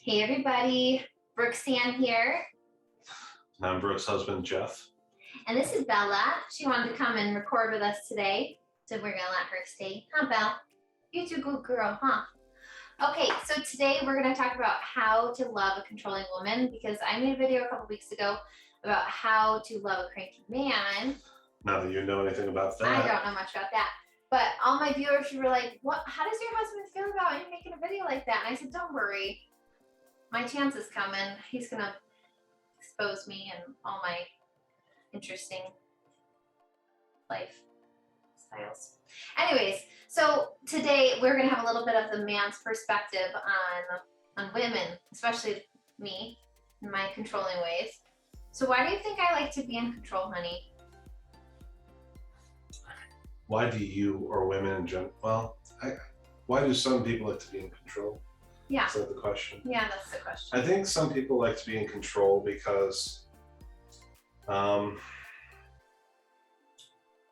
Hey everybody, Brooke Sann here. And I'm Brooke's husband, Jeff. And this is Bella. She wanted to come and record with us today, so we're gonna let her stay. Huh, Belle? You're a good girl, huh? Okay, so today we're gonna talk about how to love a controlling woman, because I made a video a couple weeks ago about how to love a cranky man. Not that you know anything about that. I don't know much about that. But all my viewers were like, "What? How does your husband feel about you making a video like that?" And I said, "Don't worry, my chance is coming. He's gonna expose me and all my interesting life styles." Anyways, so today we're gonna have a little bit of the man's perspective on women, especially me and my controlling ways. So why do you think I like to be in control, honey? Why do you or women in general? Well, why do some people like to be in control? Yeah. Is that the question? Yeah, that's the question. I think some people like to be in control because,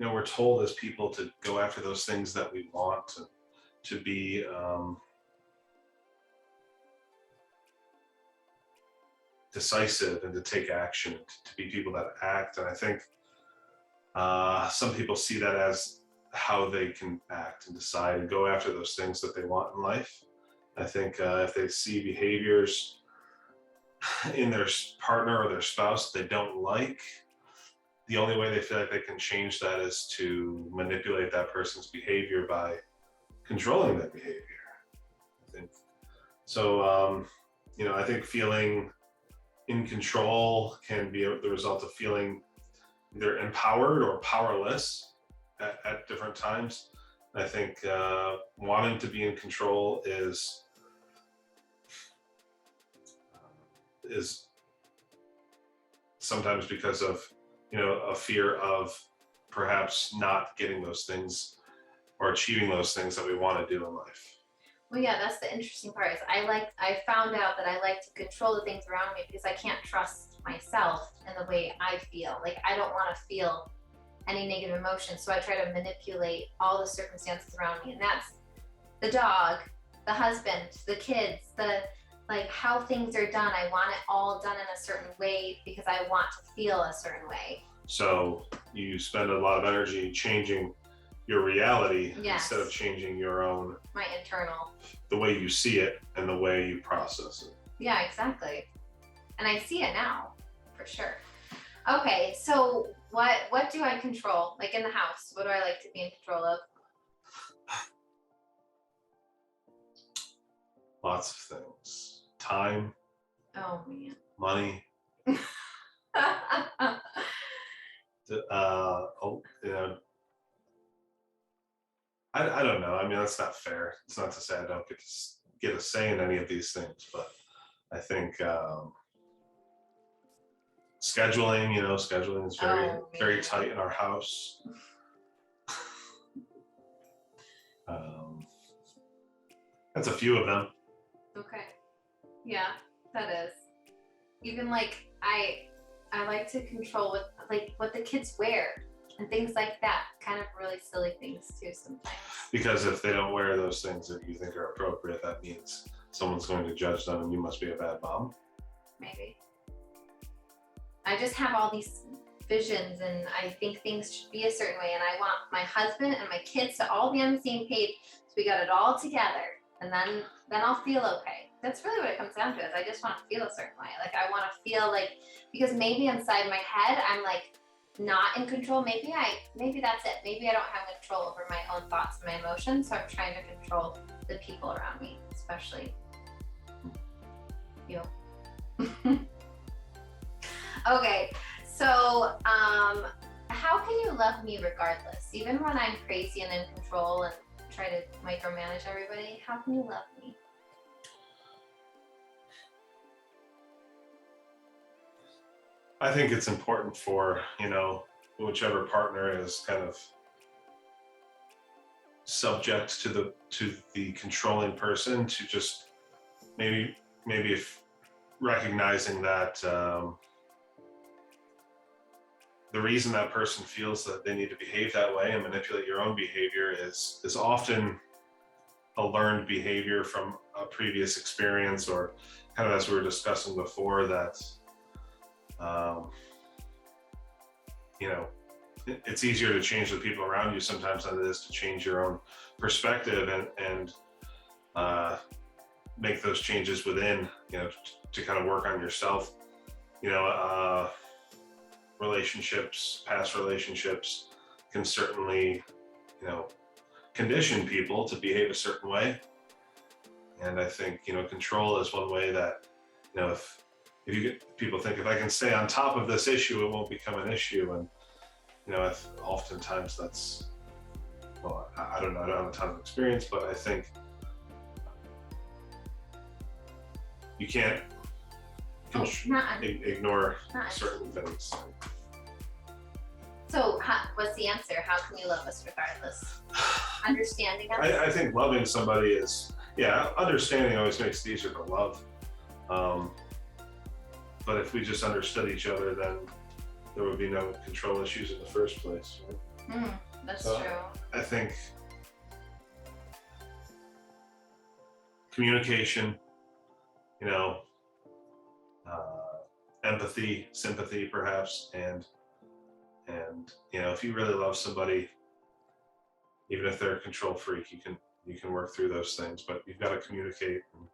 we're told as people to go after those things that we want, to be decisive and to take action, to be people that act. And I think some people see that as how they can act and decide and go after those things that they want in life. I think if they see behaviors in their partner or their spouse they don't like, the only way they feel like they can change that is to manipulate that person's behavior by controlling that behavior. I think so. I think feeling in control can be the result of feeling either empowered or powerless at different times. I think wanting to be in control is sometimes because of a fear of perhaps not getting those things or achieving those things that we want to do in life. Well, yeah, that's the interesting part. Is I found out that I like to control the things around me because I can't trust myself and the way I feel. Like, I don't want to feel any negative emotion, so I try to manipulate all the circumstances around me, and that's the dog, the husband, the kids, how things are done. I want it all done in a certain way because I want to feel a certain way. So you spend a lot of energy changing your reality. Yes. Instead of changing my internal, the way you see it and the way you process it. Yeah, exactly. And I see it now, for sure. Okay, so what do I control? Like in the house, what do I like to be in control of? Lots of things. Time. Oh man. Money. I don't know. I mean, that's not fair. It's not to say I don't get a say in any of these things, but I think scheduling is very tight in our house. That's a few of them. Okay. Yeah, that is. Even I like to control what the kids wear and things like that. Kind of really silly things too sometimes. Because if they don't wear those things that you think are appropriate, that means someone's going to judge them and you must be a bad mom. Maybe. I just have all these visions and I think things should be a certain way, and I want my husband and my kids to all be on the same page, so we got it all together, and then I'll feel okay. That's really what it comes down to, is I just want to feel a certain way. Like, I want to feel like, because maybe inside my head I'm like not in control. Maybe that's it. Maybe I don't have control over my own thoughts and my emotions, so I'm trying to control the people around me, especially you. Okay, so how can you love me regardless? Even when I'm crazy and in control and try to micromanage everybody, how can you love me? I think it's important for, whichever partner is kind of subject to the controlling person, to just maybe if recognizing that the reason that person feels that they need to behave that way and manipulate your own behavior is often a learned behavior from a previous experience, or kind of as we were discussing before, that you know, it's easier to change the people around you sometimes than it is to change your own perspective and make those changes within, you know, to kind of work on yourself. You know, relationships, past relationships can certainly, you know, condition people to behave a certain way. And I think, you know, control is one way that, you know, if you get people think, if I can stay on top of this issue, it won't become an issue. And, you know, oftentimes that's, well, I don't know, I don't have a ton of experience, but I think you can't ignore certain things. So what's the answer? How can you love us regardless? Understanding us? I think loving somebody is, yeah, understanding always makes it easier to love. But if we just understood each other, then there would be no control issues in the first place. Right? That's true. I think communication, you know, empathy, sympathy, perhaps, and you know, if you really love somebody, even if they're a control freak, you can work through those things, but you've got to communicate and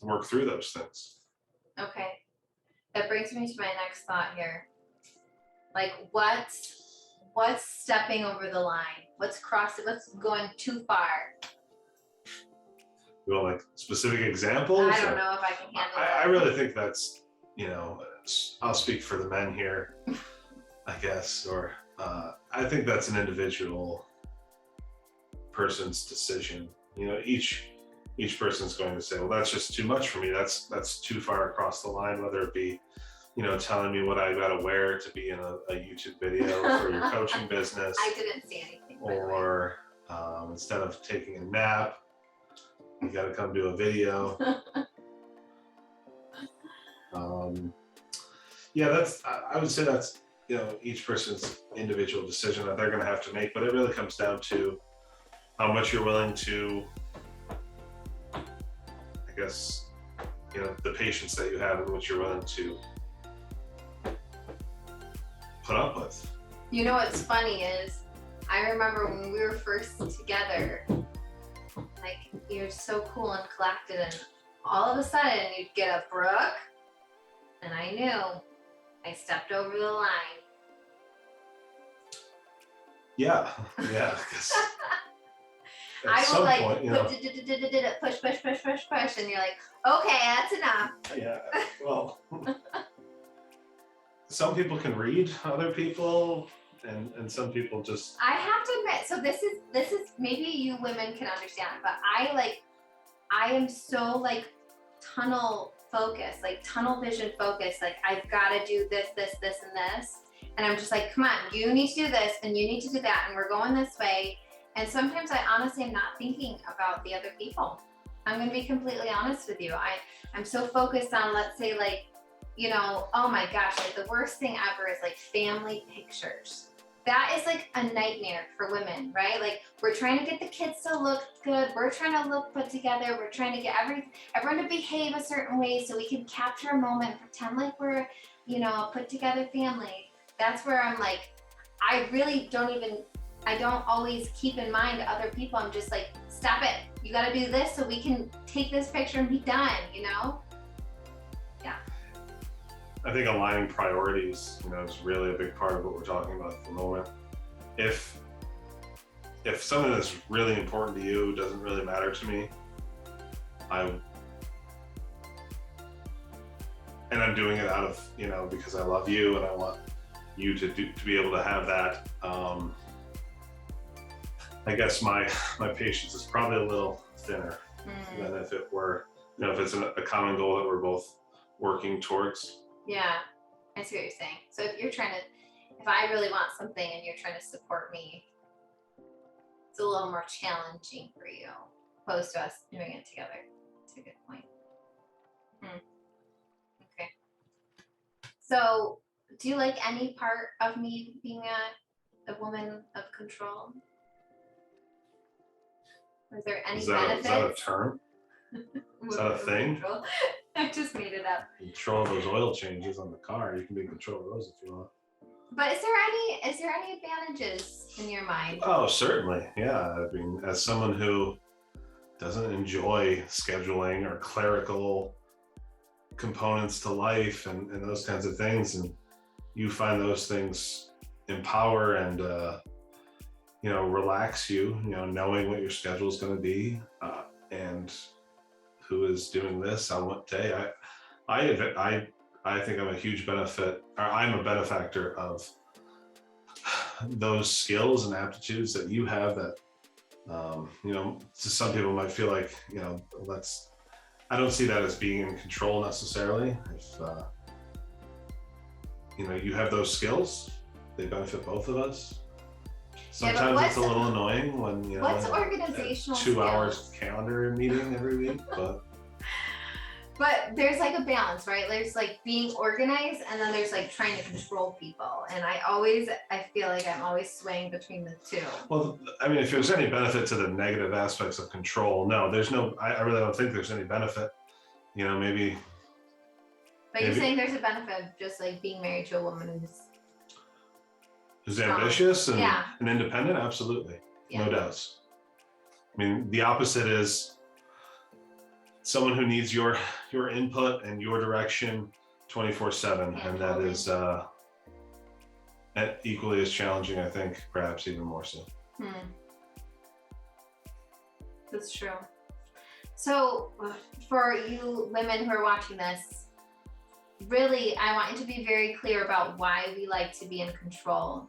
work through those things. Okay, that brings me to my next thought here. Like, what's stepping over the line? What's going too far? You want like specific examples? I don't know if I can handle that. I really think that's, you know, I'll speak for the men here, I guess, or I think that's an individual person's decision. You know, each person's going to say, well, that's just too much for me. That's too far across the line, whether it be, you know, telling me what I got to wear to be in a YouTube video for your coaching business. I didn't see anything. Or instead of taking a nap, you got to come do a video. Yeah, I would say that's, you know, each person's individual decision that they're going to have to make, but it really comes down to how much you're willing to, I guess, you know, the patience that you have and what you're willing to put up with. You know what's funny is, I remember when we were first together, like, you're so cool and collected, and all of a sudden you'd get a Brooke, and I knew I stepped over the line. Yeah, yeah. 'Cause I at will like point, you know, push, and you're like, okay, that's enough. yeah, well, some people can read other people, and some people just. I have to admit, so this is maybe you women can understand, but I am so like tunnel focused, like tunnel vision focused. Like, I've got to do this, and this. And I'm just like, come on, you need to do this and you need to do that. And we're going this way. And sometimes I honestly am not thinking about the other people. I'm going to be completely honest with you. I'm so focused on, let's say, like, you know, oh my gosh, like the worst thing ever is like family pictures. That is like a nightmare for women, right? Like, we're trying to get the kids to look good. We're trying to look put together. We're trying to get everyone to behave a certain way so we can capture a moment, pretend like we're, you know, a put together family. That's where I'm like, I really I don't always keep in mind other people. I'm just like, stop it. You got to do this so we can take this picture and be done, you know? Yeah. I think aligning priorities, you know, is really a big part of what we're talking about at the moment. If something that's really important to you doesn't really matter to me, and I'm doing it out of, you know, because I love you and I want you to be able to have that. I guess my patience is probably a little thinner than if it were, you know, if it's a common goal that we're both working towards. Yeah, I see what you're saying. So if I really want something and you're trying to support me, it's a little more challenging for you, opposed to us doing it together. That's a good point. Okay. So, do you like any part of me being a woman of control? Is there any Is benefits? that a term? Is that a thing? Control? I just made it up. Control those oil changes on the car. You can be in control of those if you want. But is there any advantages in your mind? Oh, certainly. Yeah. I mean, as someone who doesn't enjoy scheduling or clerical components to life and those kinds of things, and you find those things empower and relax you, knowing what your schedule is going to be and who is doing this on what day. I think I'm a huge benefit, or I'm a benefactor of those skills and aptitudes that you have that, to some people might feel like, I don't see that as being in control necessarily. If, you have those skills, they benefit both of us. Sometimes it's a little annoying when, what's organizational 2 skills? hours calendar meeting every week, But there's like a balance, right? There's like being organized, and then there's like trying to control people. And I feel like I'm always swaying between the two. Well, I mean, if there's any benefit to the negative aspects of control, no, there's no, I really don't think there's any benefit, maybe. But you're saying there's a benefit of just like being married to a woman who's ambitious and, yeah. and independent. Absolutely. Yeah. No doubts. I mean, the opposite is someone who needs your input and your direction 24/7, and that is equally as challenging, I think, perhaps even more so. That's true. So for you women who are watching this, really, I want you to be very clear about why we like to be in control.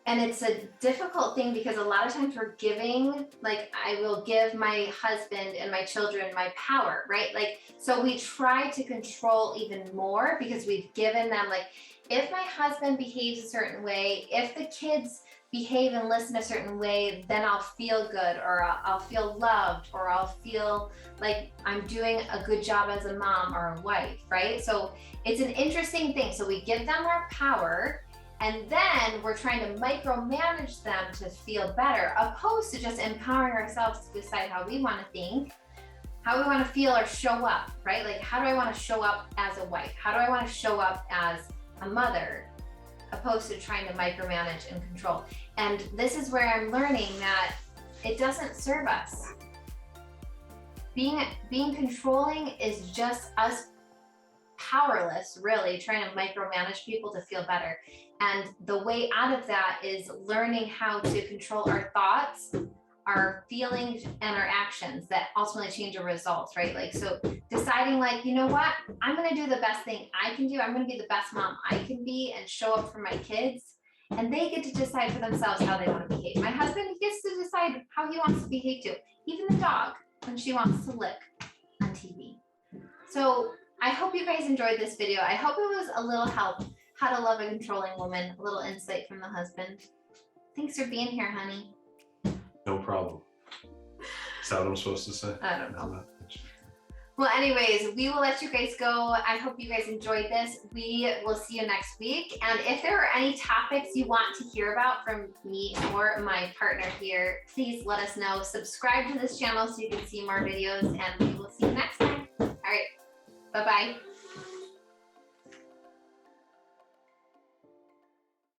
And it's a difficult thing because a lot of times we're giving, I will give my husband and my children my power, right? So we try to control even more because we've given them, if my husband behaves a certain way, if the kids behave and listen a certain way, then I'll feel good, or I'll feel loved, or I'll feel like I'm doing a good job as a mom or a wife, right? So it's an interesting thing. So we give them our power, and then we're trying to micromanage them to feel better, opposed to just empowering ourselves to decide how we want to think, how we want to feel or show up, right? How do I want to show up as a wife? How do I want to show up as a mother, opposed to trying to micromanage and control? And this is where I'm learning that it doesn't serve us. Being controlling is just us powerless, really, trying to micromanage people to feel better. And the way out of that is learning how to control our thoughts, our feelings, and our actions that ultimately change our results, right? So deciding you know what, I'm going to do the best thing I can do. I'm going to be the best mom I can be and show up for my kids. And they get to decide for themselves how they want to behave. My husband, he gets to decide how he wants to behave too. Even the dog, when she wants to lick on TV. So I hope you guys enjoyed this video. I hope it was a little help, how to love a controlling woman, a little insight from the husband. Thanks for being here, honey. No problem. Is that what I'm supposed to say? I don't know. Well, anyways, we will let you guys go. I hope you guys enjoyed this. We will see you next week. And if there are any topics you want to hear about from me or my partner here, please let us know. Subscribe to this channel so you can see more videos, and we will see you next time. All right. Bye-bye.